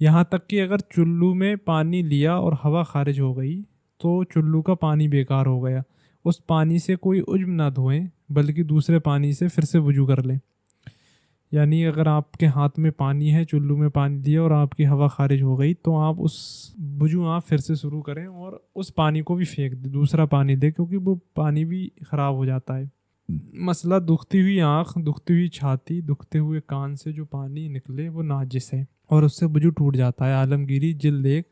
یہاں تک کہ اگر چلو میں پانی لیا اور ہوا خارج ہو گئی تو چلو کا پانی بیکار ہو گیا، اس پانی سے کوئی عجب نہ دھوئیں بلکہ دوسرے پانی سے پھر سے وضو کر لیں۔ یعنی اگر آپ کے ہاتھ میں پانی ہے، چلو میں پانی دیا اور آپ کی ہوا خارج ہو گئی تو آپ اس وضو آپ پھر سے شروع کریں اور اس پانی کو بھی پھینک دیں، دوسرا پانی دیں، کیونکہ وہ پانی بھی خراب ہو جاتا ہے۔ مسئلہ دکھتی ہوئی آنکھ، دکھتی ہوئی چھاتی، دکھتے ہوئے کان سے جو پانی نکلے وہ ناجس ہے اور اس سے وضو ٹوٹ جاتا ہے۔ عالمگیری جلد 1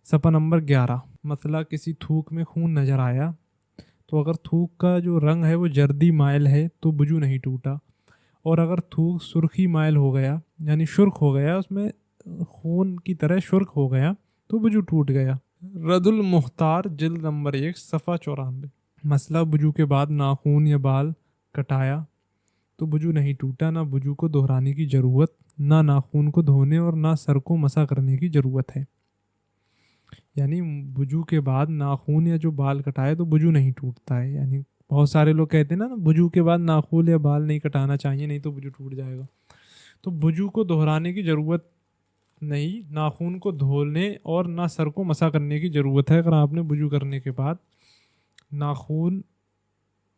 صفحہ نمبر 11۔ مسئلہ کسی تھوک میں خون نظر آیا تو اگر تھوک کا جو رنگ ہے وہ زردی مائل ہے تو وضو نہیں ٹوٹا، اور اگر تھوک سرخی مائل ہو گیا یعنی شرخ ہو گیا، اس میں خون کی طرح شرخ ہو گیا تو وضو ٹوٹ گیا۔ رد المختار جلد نمبر 1 صفحہ 94۔ مسئلہ وضو کے بعد ناخون یا بال کٹایا تو وضو نہیں ٹوٹا، نہ وضو کو دہرانے کی ضرورت، نہ ناخون کو دھونے اور نہ سر کو مسح کرنے کی ضرورت ہے۔ یعنی وضو کے بعد ناخون یا جو بال کٹائے تو وضو نہیں ٹوٹتا ہے۔ یعنی بہت سارے لوگ کہتے ہیں نا وضو کے بعد ناخون یا بال نہیں کٹانا چاہیے، نہیں تو وضو ٹوٹ جائے گا۔ تو وضو کو دہرانے کی ضرورت نہیں، ناخون کو دھونے اور نہ سر کو مسح کرنے کی ضرورت ہے۔ اگر آپ نے وضو کرنے کے بعد ناخون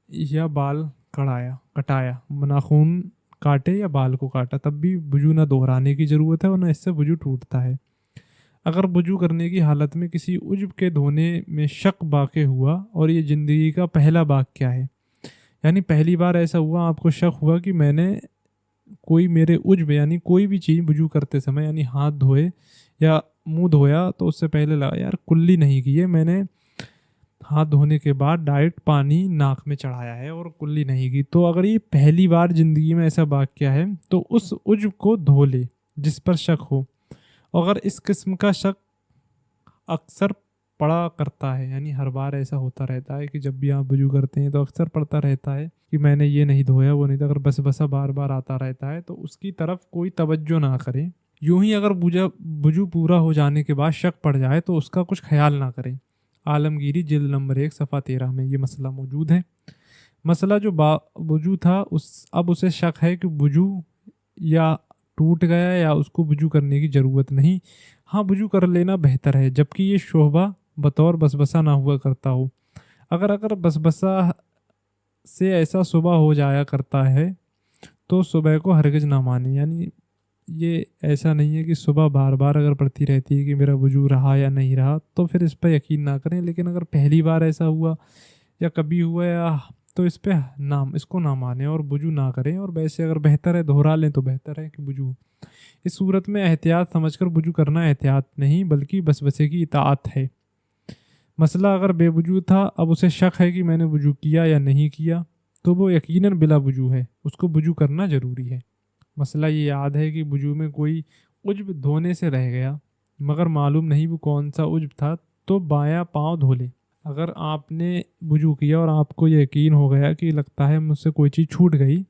یا بال کٹایا، ناخون کاٹے یا بال کو کاٹا، تب بھی وضو نہ دہرانے کی ضرورت ہے اور نہ اس سے وضو ٹوٹتا ہے۔ اگر وضو کرنے کی حالت میں کسی عجب کے دھونے میں شک واقع ہوا، اور یہ زندگی کا پہلا واقعہ ہے، یعنی پہلی بار ایسا ہوا آپ کو شک ہوا کہ میں نے کوئی میرے عجب یعنی کوئی بھی چیز وضو کرتے سمے یعنی ہاتھ دھوئے یا منہ دھویا تو اس سے پہلے لگا یار کلی نہیں کی ہے، میں نے ہاتھ دھونے کے بعد ڈائریکٹ پانی ناک میں چڑھایا ہے اور کلی نہیں کی، تو اگر یہ پہلی بار زندگی میں ایسا واقعہ ہے تو اس عجب کو دھو لے جس پر شک ہو۔ اگر اس قسم کا شک اکثر پڑا کرتا ہے، یعنی ہر بار ایسا ہوتا رہتا ہے کہ جب بھی آپ وضو کرتے ہیں تو اکثر پڑتا رہتا ہے کہ میں نے یہ نہیں دھویا وہ نہیں، اگر بس بسا بار بار آتا رہتا ہے تو اس کی طرف کوئی توجہ نہ کریں۔ یوں ہی اگر وضو پورا ہو جانے کے بعد شک پڑ جائے تو اس کا کچھ خیال نہ کریں۔ عالمگیری جلد نمبر 1 صفحہ 13 میں یہ مسئلہ موجود ہے۔ مسئلہ جو وضو تھا اب اسے شک ہے کہ وضو یا ٹوٹ گیا یا اس کو وضو کرنے کی ضرورت نہیں، ہاں وضو کر لینا بہتر ہے، جبکہ یہ شبہ بطور بسبسا نہ ہوا کرتا ہو۔ اگر بسبسا سے ایسا شبہ ہو جایا کرتا ہے تو صبح کو ہرگز نہ مانے، یعنی یہ ایسا نہیں ہے کہ صبح بار بار اگر پڑتی رہتی ہے کہ میرا وضو رہا یا نہیں رہا تو پھر اس پہ یقین نہ کریں، لیکن اگر پہلی بار ایسا ہوا یا کبھی ہوا یا تو اس کو نہ مانیں اور وضو نہ کریں، اور ویسے اگر بہتر ہے دہرا لیں تو بہتر ہے کہ وضو۔ اس صورت میں احتیاط سمجھ کر وضو کرنا احتیاط نہیں بلکہ بسبسے کی اطاعت ہے۔ مسئلہ اگر بے وضو تھا، اب اسے شک ہے کہ میں نے وضو کیا یا نہیں کیا تو وہ یقیناً بلا وضو ہے، اس کو وضو کرنا ضروری ہے۔ مسئلہ یہ یاد ہے کہ وضو میں کوئی عجب دھونے سے رہ گیا مگر معلوم نہیں وہ کون سا عجب تھا تو بایاں پاؤں دھو لے۔ اگر آپ نے وضو کیا اور آپ کو یقین ہو گیا کہ لگتا ہے مجھ سے کوئی چیز چھوٹ گئی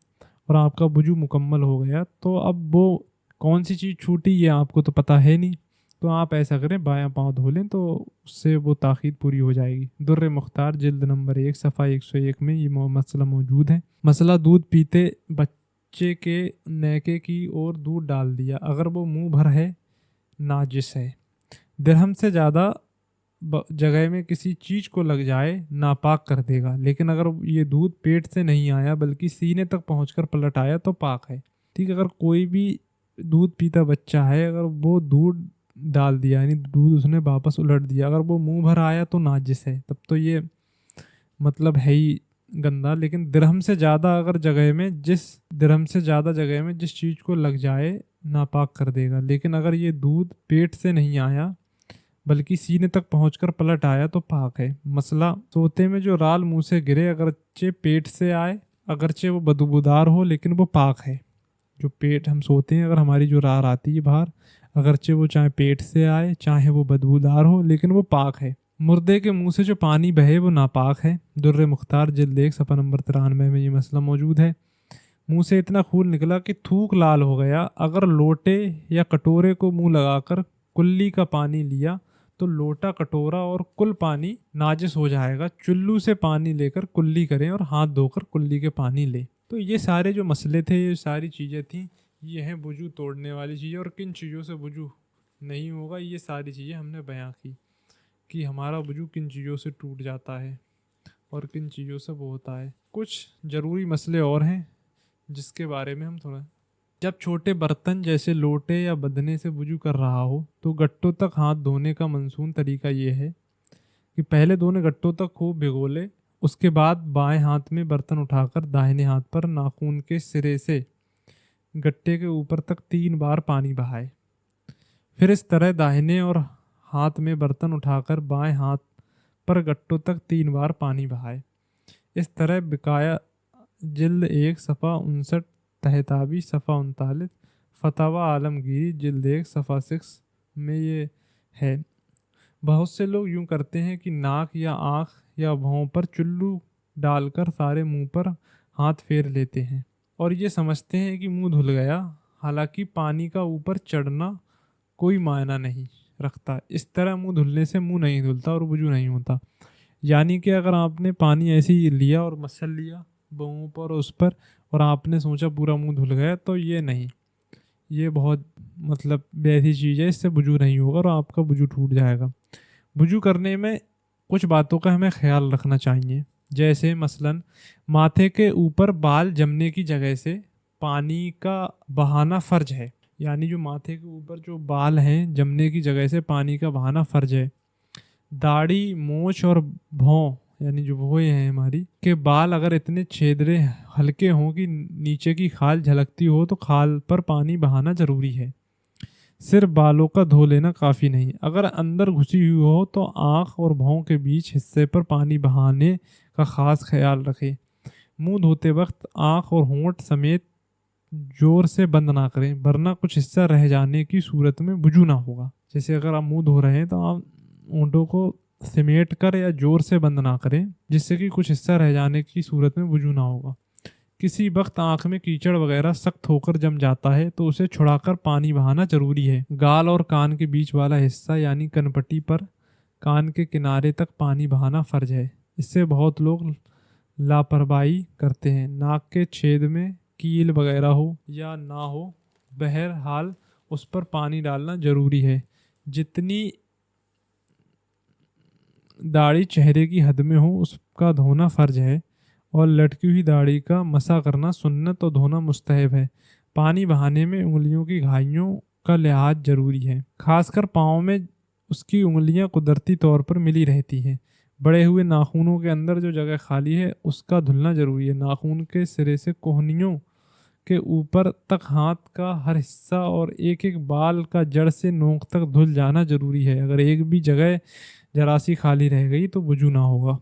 اور آپ کا وضو مکمل ہو گیا، تو اب وہ کون سی چیز چھوٹی یہ آپ کو تو پتہ ہے نہیں، تو آپ ایسا کریں بایاں پاؤں دھو لیں تو اس سے وہ تاخیر پوری ہو جائے گی۔ در مختار جلد نمبر 1 صفحہ 101 میں یہ مسئلہ موجود ہے۔ مسئلہ دودھ پیتے بچے کے نیکے کی اور دودھ ڈال دیا، اگر وہ منہ بھر ہے ناجس ہے۔ درہم سے زیادہ جگہ میں کسی چیز کو لگ جائے ناپاک کر دے گا، لیکن اگر یہ دودھ پیٹ سے نہیں آیا بلکہ سینے تک پہنچ کر پلٹ آیا تو پاک ہے۔ ٹھیک، اگر کوئی بھی دودھ پیتا بچہ ہے، اگر وہ دودھ ڈال دیا یعنی دودھ اس نے واپس الٹ دیا، اگر وہ منہ بھر آیا تو ناجس ہے، تب تو یہ مطلب ہے ہی گندا۔ لیکن درہم سے زیادہ جگہ میں جس چیز کو لگ جائے ناپاک کر دے گا، لیکن اگر یہ دودھ پیٹ سے نہیں آیا بلکہ سینے تک پہنچ کر پلٹ آیا تو پاک ہے۔ مسئلہ سوتے میں جو رال منہ سے گرے اگرچہ پیٹ سے آئے، اگرچہ وہ بدبودار ہو لیکن وہ پاک ہے۔ جو پیٹ ہم سوتے ہیں، اگر ہماری جو رال آتی ہے باہر، اگرچہ وہ چاہے پیٹ سے آئے چاہے وہ بدبودار ہو لیکن وہ پاک ہے۔ مردے کے منہ سے جو پانی بہے وہ ناپاک ہے۔ در مختار جلد 1 صفحہ نمبر 93 میں یہ مسئلہ موجود ہے۔ منہ سے اتنا خون نکلا کہ تھوک لال ہو گیا، اگر لوٹے یا کٹورے کو منہ لگا کر کلی کا پانی لیا تو لوٹا، کٹورا اور کل پانی ناجس ہو جائے گا۔ چلو سے پانی لے کر کلی کریں اور ہاتھ دھو کر کلی کے پانی لیں۔ تو یہ سارے جو مسئلے تھے، یہ ساری چیزیں تھیں، یہ ہیں وضو توڑنے والی چیزیں، اور کن چیزوں سے وضو نہیں ہوگا। یہ ساری چیزیں ہم نے بیان کی کہ ہمارا وضو کن چیزوں سے ٹوٹ جاتا ہے اور کن چیزوں سے وہ ہوتا ہے۔ کچھ ضروری مسئلے اور ہیں جس کے بارے میں ہم تھوڑا، جب چھوٹے برتن جیسے لوٹے یا بدنے سے وضو کر رہا ہو تو گٹوں تک ہاتھ دھونے کا منسون طریقہ یہ ہے کہ پہلے دونوں گٹوں تک خوب بھگو لے، اس کے بعد بائیں ہاتھ میں برتن اٹھا کر داہنے ہاتھ پر ناخن کے سرے سے گٹے کے اوپر تک 3 بار پانی بہائے۔ پھر اس طرح داہنے اور ہاتھ میں برتن اٹھا کر بائیں ہاتھ پر گٹوں تک 3 بار پانی بہائے۔ اس طرح بقایا جلد 1 صفحہ 59، تہتابی صفحہ 39، فتاوی عالمگیری جلد 1 صفحہ 6 میں یہ ہے۔ بہت سے لوگ یوں کرتے ہیں کہ ناک یا آنکھ یا بھوں پر چلو ڈال کر سارے منہ پر ہاتھ پھیر لیتے ہیں اور یہ سمجھتے ہیں کہ منہ دھل گیا، حالانکہ پانی کا اوپر چڑھنا کوئی معنی نہیں رکھتا۔ اس طرح منہ دھلنے سے منہ نہیں دھلتا اور وضو نہیں ہوتا۔ یعنی کہ اگر آپ نے پانی ایسے ہی لیا اور مسل لیا بہوں پر اس پر اور آپ نے سوچا پورا منہ دھل گیا، تو یہ نہیں، یہ بہت ویسی چیز ہے، اس سے وضو نہیں ہوگا اور آپ کا وضو ٹوٹ جائے گا۔ وضو کرنے میں کچھ باتوں کا ہمیں خیال رکھنا چاہیے، جیسے مثلاً ماتھے کے اوپر بال جمنے کی جگہ سے پانی کا بہانا فرض ہے، یعنی جو ماتھے کے اوپر جو بال ہیں جمنے کی جگہ سے پانی کا بہانا فرض ہے۔ داڑھی، مونچھ اور بھوں یعنی جو بھویں ہیں ہماری کے بال اگر اتنے چھیدرے ہلکے ہوں کہ نیچے کی کھال جھلکتی ہو تو کھال پر پانی بہانا ضروری ہے، صرف بالوں کا دھو لینا کافی نہیں۔ اگر اندر گھسی ہوئی ہو تو آنکھ اور بھوں کے بیچ حصے پر پانی بہانے کا خاص خیال رکھیں۔ منہ دھوتے وقت آنکھ اور ہونٹ سمیت زور سے بند نہ کریں، ورنہ کچھ حصہ رہ جانے کی صورت میں وضو نہ ہوگا۔ جیسے اگر آپ منہ دھو رہے ہیں تو آپ ہونٹوں کو سمیٹ کر یا زور سے بند نہ کریں، جس سے کہ کچھ حصہ رہ جانے کی صورت میں وضو نہ ہوگا۔ کسی وقت آنکھ میں کیچڑ وغیرہ سخت ہو کر جم جاتا ہے تو اسے چھڑا کر پانی بہانا ضروری ہے۔ گال اور کان کے بیچ والا حصہ یعنی کنپٹی پر کان کے کنارے تک پانی بہانا فرض ہے۔ اس سے بہت لوگ لاپرواہی کرتے ہیں۔ ناک کے چھید میں کیل وغیرہ ہو یا نہ ہو، بہرحال اس پر پانی ڈالنا ضروری ہے۔ جتنی داڑھی چہرے کی حد میں ہو اس کا دھونا فرض ہے اور لٹکی ہوئی داڑھی کا مسح کرنا سنت اور دھونا مستحب ہے۔ پانی بہانے میں انگلیوں کی گھائیوں کا لحاظ ضروری ہے، خاص کر پاؤں میں اس کی انگلیاں قدرتی طور پر ملی رہتی ہیں۔ بڑے ہوئے ناخنوں کے اندر جو جگہ خالی ہے اس کا دھلنا ضروری ہے۔ ناخن کے سرے سے کوہنیوں کے اوپر تک ہاتھ کا ہر حصہ اور ایک ایک بال کا جڑ سے نوک تک دھل جانا ضروری ہے۔ اگر ایک بھی جگہ ذرا سی خالی رہ گئی تو وضو نہ ہوگا۔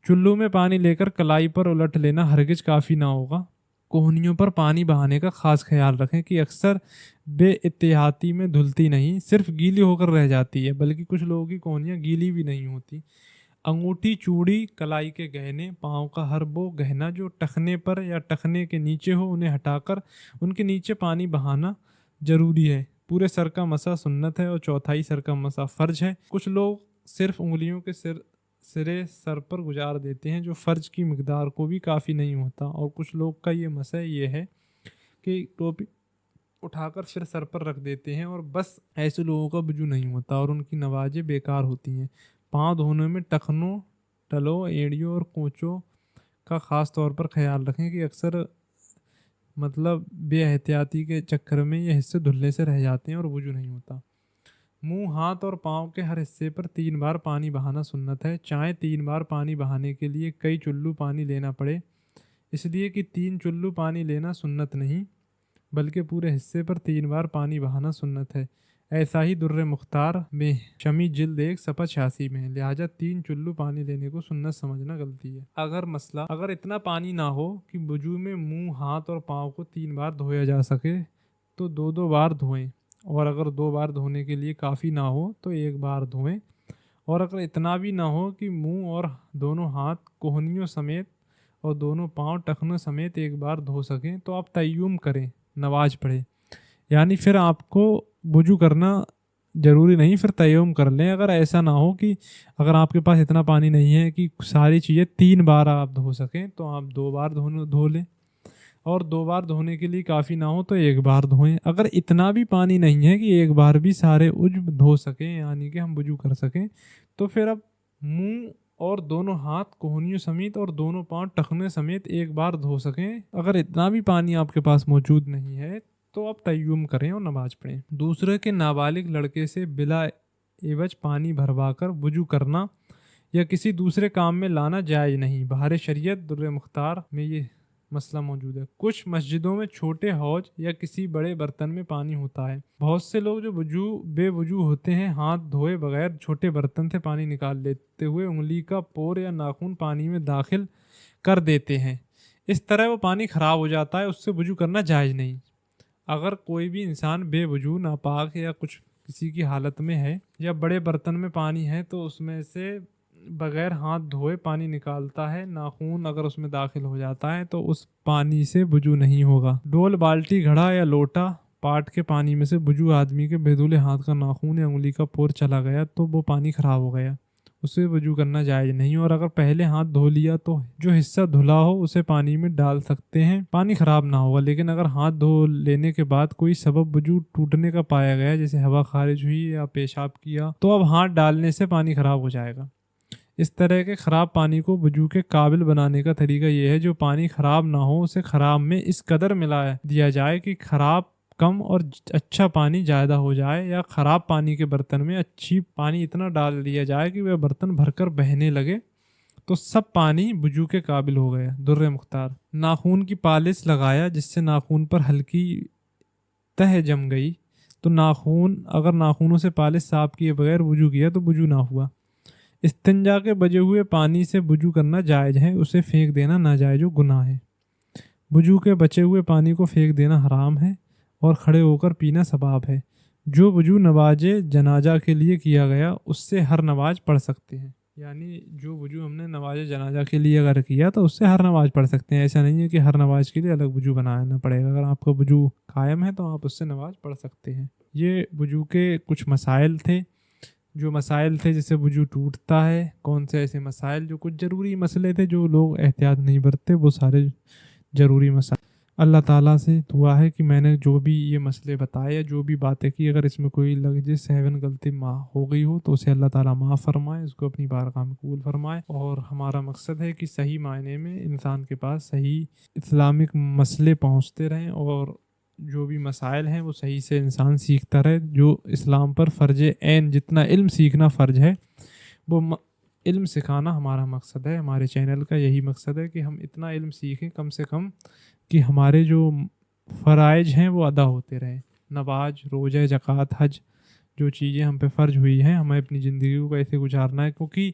چلو میں پانی لے کر کلائی پر الٹ لینا ہرگز کافی نہ ہوگا۔ کوہنیوں پر پانی بہانے کا خاص خیال رکھیں کہ اکثر بے احتیاطی میں دھلتی نہیں، صرف گیلی ہو کر رہ جاتی ہے، بلکہ کچھ لوگوں کی کوہنیاں گیلی بھی نہیں ہوتی۔ انگوٹھی، چوڑی، کلائی کے گہنے، پاؤں کا ہر وہ گہنا جو ٹخنے پر یا ٹخنے کے نیچے ہو انہیں ہٹا کر ان کے نیچے پانی بہانا ضروری ہے۔ پورے سر کا مسح سنت ہے اور چوتھائی سر کا مسح فرض ہے۔ کچھ لوگ صرف انگلیوں کے سرے سر پر گزار دیتے ہیں جو فرض کی مقدار کو بھی کافی نہیں ہوتا، اور کچھ لوگ کا یہ مسح یہ ہے کہ ٹوپی اٹھا کر پھر سر پر رکھ دیتے ہیں اور بس۔ ایسے لوگوں کا وضو نہیں ہوتا اور ان کی نمازیں بیکار ہوتی ہیں۔ پاؤں دھونے میں ٹخنوں، تلوں، ایڑیوں اور کونچوں کا خاص طور پر خیال رکھیں کہ اکثر بے احتیاطی کے چکر میں یہ حصے دھلنے سے رہ جاتے ہیں اور وضو نہیں ہوتا۔ منہ، ہاتھ اور پاؤں کے ہر حصے پر 3 بار پانی بہانا سنت ہے۔ چاہے 3 بار پانی بہانے کے لیے کئی چلو پانی لینا پڑے، اس لیے کہ 3 چلو پانی لینا سنت نہیں بلکہ پورے حصے پر 3 بار پانی بہانا سنت ہے۔ ایسا ہی در مختار میں شمی جلد 1 صفحہ 86 میں ہے، لہٰذا 3 چلو پانی لینے کو سنت سمجھنا غلطی ہے۔ اگر اتنا پانی نہ ہو کہ وضو میں منہ، ہاتھ اور پاؤں کو 3 بار دھویا جا سکے تو 2 بار دھوئیں، اور اگر 2 بار دھونے کے لیے کافی نہ ہو تو 1 بار دھوئیں، اور اگر اتنا بھی نہ ہو کہ منہ اور دونوں ہاتھ کوہنیوں سمیت اور دونوں پاؤں ٹخنوں سمیت 1 بار دھو سکیں تو آپ تیمم کریں، نماز پڑھیں، یعنی پھر آپ کو وضو کرنا ضروری نہیں، پھر تیمم کر لیں۔ اگر ایسا نہ ہو کہ اگر آپ کے پاس اتنا پانی نہیں ہے کہ ساری چیزیں 3 بار آپ دھو سکیں تو آپ 2 بار دھو لیں۔ اور 2 بار دھونے کے لیے کافی نہ ہو تو 1 بار دھوئیں۔ اگر اتنا بھی پانی نہیں ہے کہ 1 بار بھی سارے عضو دھو سکیں، یعنی کہ ہم وضو کر سکیں، تو پھر اب منہ اور دونوں ہاتھ کوہنیوں سمیت اور دونوں پاؤں ٹخنے سمیت 1 بار دھو سکیں۔ اگر اتنا بھی پانی آپ کے پاس موجود نہیں ہے تو آپ تیمم کریں اور نماز پڑھیں۔ دوسرے کے نابالغ لڑکے سے بلا عوض پانی بھروا کر وضو کرنا یا کسی دوسرے کام میں لانا جائز نہیں۔ بہار شریعت در مختار میں یہ مسئلہ موجود ہے۔ کچھ مسجدوں میں چھوٹے حوض یا کسی بڑے برتن میں پانی ہوتا ہے۔ بہت سے لوگ جو بے وضو ہوتے ہیں، ہاتھ دھوئے بغیر چھوٹے برتن سے پانی نکال لیتے ہوئے انگلی کا پور یا ناخن پانی میں داخل کر دیتے ہیں۔ اس طرح وہ پانی خراب ہو جاتا ہے، اس سے وضو کرنا جائز نہیں۔ اگر کوئی بھی انسان بے وضو، ناپاک یا کچھ کسی کی حالت میں ہے یا بڑے برتن میں پانی ہے تو اس میں سے بغیر ہاتھ دھوئے پانی نکالتا ہے، ناخون اگر اس میں داخل ہو جاتا ہے تو اس پانی سے وضو نہیں ہوگا۔ ڈول، بالٹی، گھڑا یا لوٹا پاٹ کے پانی میں سے وضو آدمی کے بے دھلے ہاتھ کا ناخون یا انگلی کا پور چلا گیا تو وہ پانی خراب ہو گیا، اسے وضو کرنا جائز نہیں۔ اور اگر پہلے ہاتھ دھو لیا تو جو حصہ دھلا ہو اسے پانی میں ڈال سکتے ہیں، پانی خراب نہ ہوگا۔ لیکن اگر ہاتھ دھو لینے کے بعد کوئی سبب وضو ٹوٹنے کا پایا گیا، جیسے ہوا خارج ہوئی یا پیشاب کیا، تو اب ہاتھ ڈالنے سے پانی خراب ہو جائے گا۔ اس طرح کے خراب پانی کو وضو کے قابل بنانے کا طریقہ یہ ہے، جو پانی خراب نہ ہو اسے خراب میں اس قدر ملا دیا جائے کہ خراب کم اور اچھا پانی زیادہ ہو جائے، یا خراب پانی کے برتن میں اچھی پانی اتنا ڈال دیا جائے کہ وہ برتن بھر کر بہنے لگے، تو سب پانی وضو کے قابل ہو گیا۔ در مختار، ناخون کی پالش لگایا جس سے ناخون پر ہلکی تہ جم گئی تو اگر ناخونوں سے پالش صاف کیے بغیر وضو کیا تو وضو نہ ہوا۔ استنجا کے بجے ہوئے پانی سے وضو کرنا جائز ہے، اسے پھینک دینا ناجائز و گناہ ہے۔ وضو کے بچے ہوئے پانی کو پھینک دینا حرام ہے اور کھڑے ہو کر پینا ثواب ہے۔ جو وضو نماز جنازہ کے لیے کیا گیا اس سے ہر نماز پڑھ سکتے ہیں، یعنی جو وضو ہم نے نماز جنازہ کے لیے اگر کیا تو اس سے ہر نماز پڑھ سکتے ہیں۔ ایسا نہیں ہے کہ ہر نماز کے لیے الگ وضو بنانا پڑے گا، اگر آپ کا وضو قائم ہے تو آپ اس سے نماز پڑھ سکتے ہیں۔ یہ وضو کے کچھ مسائل تھے، جیسے وضو ٹوٹتا ہے، کون سے ایسے مسائل جو کچھ ضروری مسئلے تھے جو لوگ احتیاط نہیں برتتے، وہ سارے ضروری مسائل۔ اللہ تعالیٰ سے دعا ہے کہ میں نے جو بھی یہ مسئلے بتائے، جو بھی باتیں کی، اگر اس میں کوئی لفظ سہون غلطی ہو گئی ہو تو اسے اللہ تعالیٰ معاف فرمائے، اس کو اپنی بارگاہ میں قبول فرمائے۔ اور ہمارا مقصد ہے کہ صحیح معنی میں انسان کے پاس صحیح اسلامک مسئلے پہنچتے رہیں، اور جو بھی مسائل ہیں وہ صحیح سے انسان سیکھتا رہے۔ جو اسلام پر فرض عین جتنا علم سیکھنا فرض ہے، وہ علم سکھانا ہمارا مقصد ہے۔ ہمارے چینل کا یہی مقصد ہے کہ ہم اتنا علم سیکھیں کم سے کم کہ ہمارے جو فرائض ہیں وہ ادا ہوتے رہیں۔ نماز، روزہ، زکوٰۃ، حج، جو چیزیں ہم پہ فرض ہوئی ہیں، ہمیں اپنی زندگی کو ایسے گزارنا ہے، کیونکہ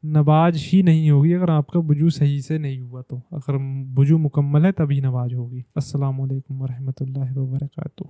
نماز ہی نہیں ہوگی اگر آپ کا وضو صحیح سے نہیں ہوا تو۔ اگر وضو مکمل ہے تبھی نماز ہوگی۔ السلام علیکم ورحمۃ اللہ وبرکاتہ۔